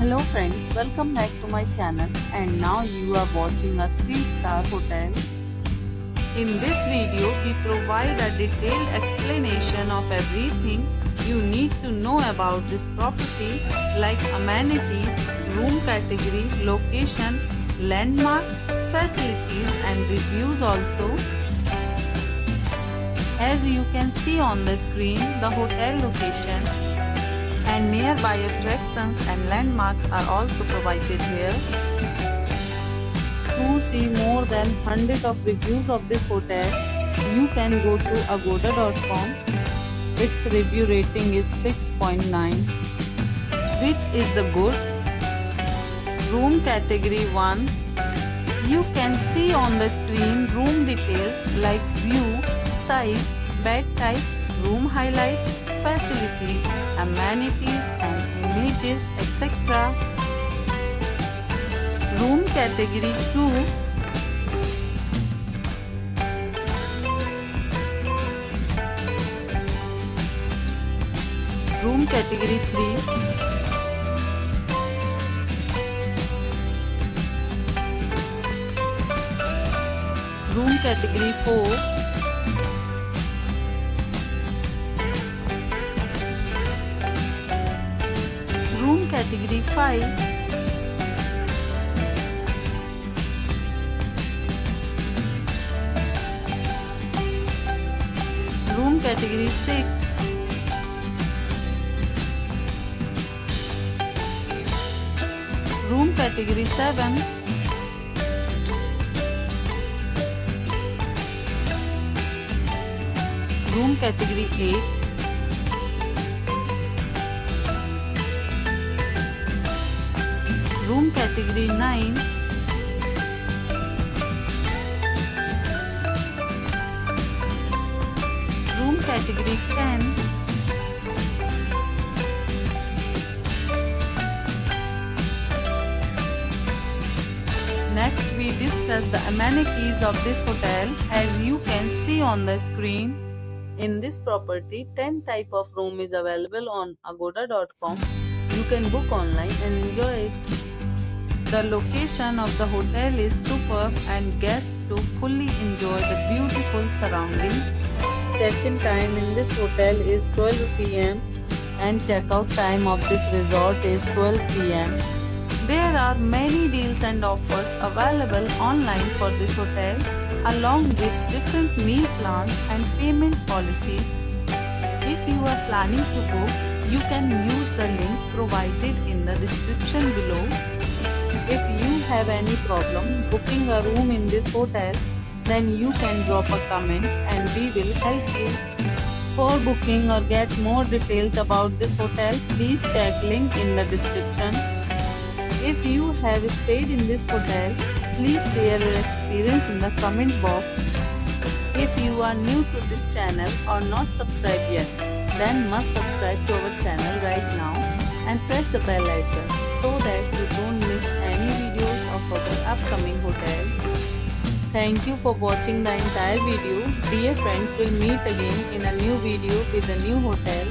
Hello friends, welcome back to my channel and now you are watching a 3-star hotel. In this video, we provide a detailed explanation of everything you need to know about this property like amenities, room category, location, landmark, facilities and reviews also. As you can see on the screen, the hotel location and nearby attractions and landmarks are also provided here. To see more than 100 of reviews of this hotel, you can go to agoda.com. Its review rating is 6.9, which is the good. Room category 1. You can see on the screen room details like view, size, bed type, room height, facilities, amenities and images, etc. Room category 2. Room category 3. Room category 4. Room category 5. Room category 6. Room category 7. Room category 8. Room category 9. Room category 10. Next we discuss the amenities of this hotel. As you can see on the screen, in this property 10 type of room is available on agoda.com. You can book online and enjoy it. The location of the hotel is superb and guests to fully enjoy the beautiful surroundings. Check-in time in this hotel is 12 p.m. and check-out time of this resort is 12 p.m. There are many deals and offers available online for this hotel along with different meal plans and payment policies. If you are planning to book, you can use the link provided in the description below. If you have any problem booking a room in this hotel, then you can drop a comment and we will help you. For booking or get more details about this hotel, please check link in the description. If you have stayed in this hotel, please share your experience in the comment box. If you are new to this channel or not subscribed yet, then must subscribe to our channel right now and press the bell icon so that you don't miss any videos of our upcoming hotel. Thank you for watching the entire video. Dear friends, we'll meet again in a new video with a new hotel.